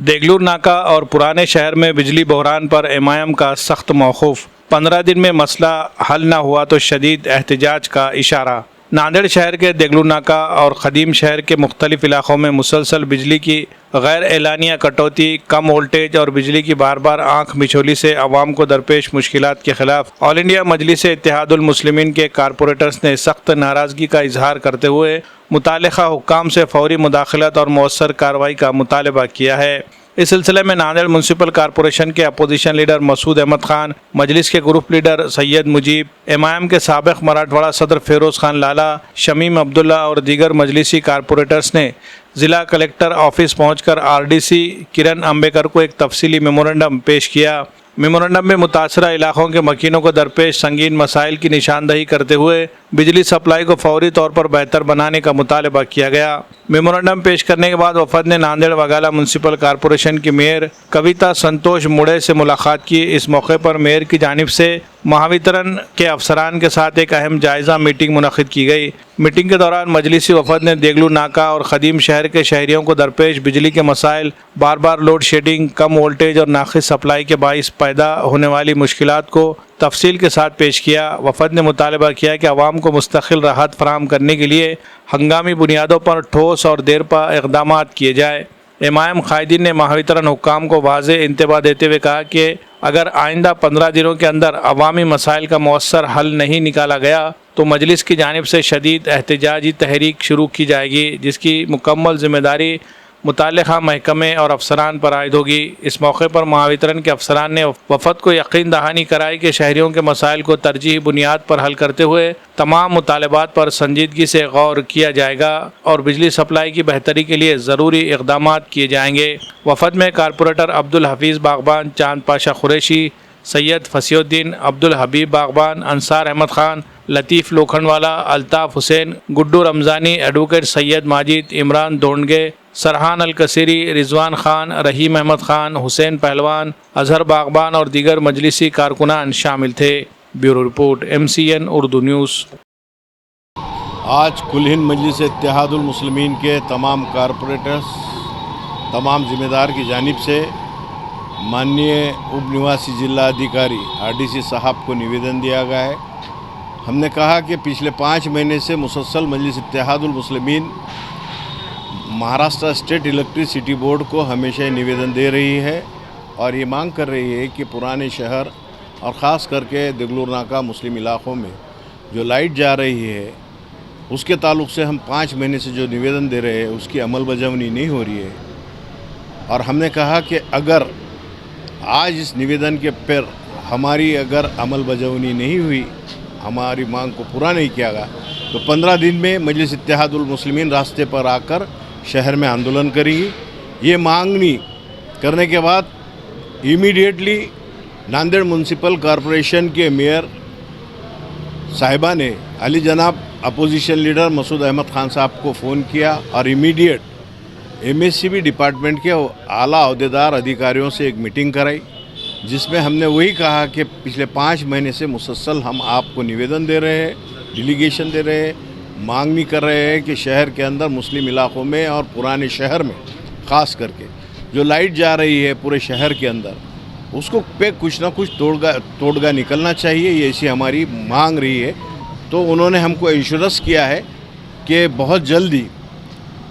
دیگلور ناکا اور پرانے شہر میں بجلی بحران پر MIM کا سخت موقف، 15 دن میں مسئلہ حل نہ ہوا تو شدید احتجاج کا اشارہ۔ ناندیڑ شہر کے دیگلور ناکا اور قدیم شہر کے مختلف علاقوں میں مسلسل بجلی کی غیر اعلانیہ کٹوتی، کم وولٹیج اور بجلی کی بار بار آنکھ مچولی سے عوام کو درپیش مشکلات کے خلاف آل انڈیا مجلس اتحاد المسلمین کے کارپوریٹرز نے سخت ناراضگی کا اظہار کرتے ہوئے متعلقہ حکام سے فوری مداخلت اور مؤثر کارروائی کا مطالبہ کیا ہے۔ اس سلسلے میں ناندیڑ میونسپل کارپوریشن کے اپوزیشن لیڈر مسعود احمد خان، مجلس کے گروپ لیڈر سید مجیب، MIM کے سابق مراٹھواڑہ صدر فیروز خان لالا، شمیم عبداللہ اور دیگر مجلسی کارپوریٹرز نے ضلع کلکٹر آفس پہنچ کر RDC کرن امبیکر کو ایک تفصیلی میمورنڈم پیش کیا۔ میمورنڈم میں متاثرہ علاقوں کے مکینوں کو درپیش سنگین مسائل کی نشاندہی کرتے ہوئے بجلی سپلائی کو فوری طور پر بہتر بنانے کا مطالبہ کیا گیا۔ میمورنڈم پیش کرنے کے بعد وفد نے ناندیڑ وگالا میونسپل کارپوریشن کی میئر کویتا سنتوش موڑے سے ملاقات کی۔ اس موقع پر میئر کی جانب سے مہاوترن کے افسران کے ساتھ ایک اہم جائزہ میٹنگ منعقد کی گئی۔ میٹنگ کے دوران مجلسی وفد نے دیگلور ناکا اور قدیم شہر کے شہریوں کو درپیش بجلی کے مسائل، بار بار لوڈ شیڈنگ، کم وولٹیج اور ناقص سپلائی کے باعث پیدا ہونے والی مشکلات کو تفصیل کے ساتھ پیش کیا۔ وفد نے مطالبہ کیا کہ عوام کو مستقل راحت فراہم کرنے کے لیے ہنگامی بنیادوں پر ٹھوس اور دیرپا اقدامات کیے جائے۔ MIM قائدین نے مہاوترن حکام کو واضح انتباہ دیتے ہوئے کہا کہ اگر آئندہ 15 دنوں کے اندر عوامی مسائل کا مؤثر حل نہیں نکالا گیا تو مجلس کی جانب سے شدید احتجاجی تحریک شروع کی جائے گی، جس کی مکمل ذمہ داری متعلقہ محکمے اور افسران پر عائد ہوگی۔ اس موقع پر مہاوترن کے افسران نے وفد کو یقین دہانی کرائی کہ شہریوں کے مسائل کو ترجیحی بنیاد پر حل کرتے ہوئے تمام مطالبات پر سنجیدگی سے غور کیا جائے گا اور بجلی سپلائی کی بہتری کے لیے ضروری اقدامات کیے جائیں گے۔ وفد میں کارپوریٹر عبدالحفیظ باغبان، چاند پاشا قریشی، سید فصیح الدین، عبدالحبیب باغبان، انصار احمد خان، لطیف لوکھنڈوالا، الطاف حسین، گڈو رمضانی، ایڈوکیٹ سید ماجد، عمران دونڈگے، سرحان الکثیری، رضوان خان، رحیم احمد خان، حسین پہلوان، اظہر باغبان اور دیگر مجلسی کارکنان شامل تھے۔ Bureau report MCN Urdu news. آج کل ہند مجلس اتحاد المسلمین کے تمام کارپوریٹرز، تمام ذمہ دار کی جانب سے ماننیے اپ نواسی ضلع ادھیکاری RDC صاحب کو نویدن دیا گیا ہے۔ ہم نے کہا کہ پچھلے 5 مہینے سے مسلسل مجلس اتحاد المسلمین مہاراشٹر اسٹیٹ الیکٹریسٹی بورڈ کو ہمیشہ نویدن دے رہی ہے اور یہ مانگ کر رہی ہے کہ پرانے شہر اور خاص کر کے دیگلور ناکا مسلم علاقوں میں جو لائٹ جا رہی ہے اس کے تعلق سے ہم 5 مہینے سے جو نویدن دے رہے ہیں اس کی عمل بجاونی نہیں ہو رہی ہے، اور ہم نے کہا کہ اگر آج اس نویدن کے پر ہماری اگر عمل بجاونی نہیں ہوئی، ہماری مانگ کو پورا نہیں کیا گیا تو 15 دن میں مجلس اتحاد المسلمین راستے پر آ کر شہر میں آندولن کریں گی۔ یہ مانگنی کرنے کے بعد امیڈیٹلی ناندیڑ میونسپل کارپوریشن کے میئر صاحبہ نے علی جناب اپوزیشن لیڈر مسعود احمد خان صاحب کو فون کیا اور امیڈیٹ MSCB ڈپارٹمنٹ کے اعلیٰ عہدیدار ادھیکاریوں سے ایک میٹنگ کرائی، جس میں ہم نے وہی کہا کہ پچھلے 5 مہینے سے مسلسل ہم آپ کو نویدن دے رہے ہیں، ڈیلیگیشن دے رہے ہیں، مانگنی کر رہے ہیں کہ شہر کے اندر مسلم علاقوں میں اور پرانے شہر میں خاص کر کے جو لائٹ جا رہی ہے پورے شہر کے اندر اس کو پہ کچھ نہ کچھ توڑگا نکلنا چاہیے، یہ ایسی ہماری مانگ رہی ہے۔ تو انہوں نے ہم کو انشورنس کیا ہے کہ بہت جلدی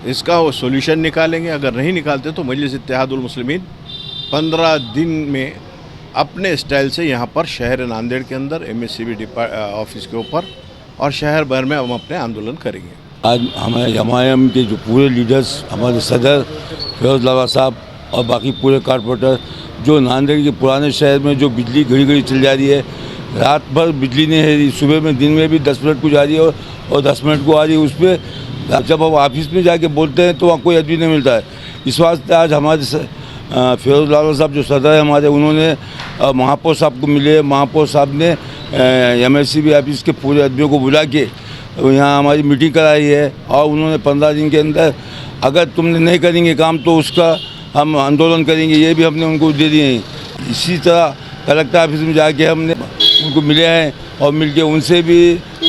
اس کا وہ سولوشن نکالیں گے، اگر نہیں نکالتے تو مجلس اتحاد المسلمین 15 دن میں اپنے اسٹائل سے یہاں پر شہر ناندیڑ کے اندر MSCB آفس کے اوپر اور شہر بھر میں ہم اپنے آندولن کریں گے۔ آج ہمارے MIM کے جو پورے لیڈرز، ہمارے صدر فیروز لالا صاحب اور باقی پورے کارپوریٹر جو ناندیڑ کے پرانے شہر میں جو بجلی گھڑی گھڑی چل جا رہی ہے، رات بھر بجلی نہیں ہے رہی، صبح میں دن میں بھی 10 منٹ کو جا رہی ہے اور 10 منٹ کو آ رہی ہے، اس پہ جب ہم آفس میں جا کے بولتے ہیں تو وہاں کوئی آدمی نہیں ملتا ہے۔ اس واسطے آج ہمارے فیروز لالا صاحب جو صدر ہے ہمارے، انہوں نے مہاپور صاحب کو ملے، مہاپور صاحب نے MSCB آفس کے پورے آدمیوں کو بلا کے یہاں ہماری میٹنگ کرائی ہے اور انہوں نے 15 دن کے اندر اگر تم نے نہیں کریں گے کام تو اس کا ہم آندولن کریں گے، یہ بھی ہم نے ان کو دے دیے ہیں۔ اسی طرح کلکٹر آفس میں جا کے ہم نے ان کو ملے ہیں اور مل کے ان سے بھی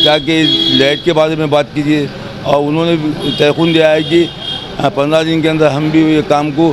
جا کے لائٹ کے بارے میں بات کیجیے اور انہوں نے تیقن دیا ہے کہ 15 دن کے اندر ہم بھی یہ کام کو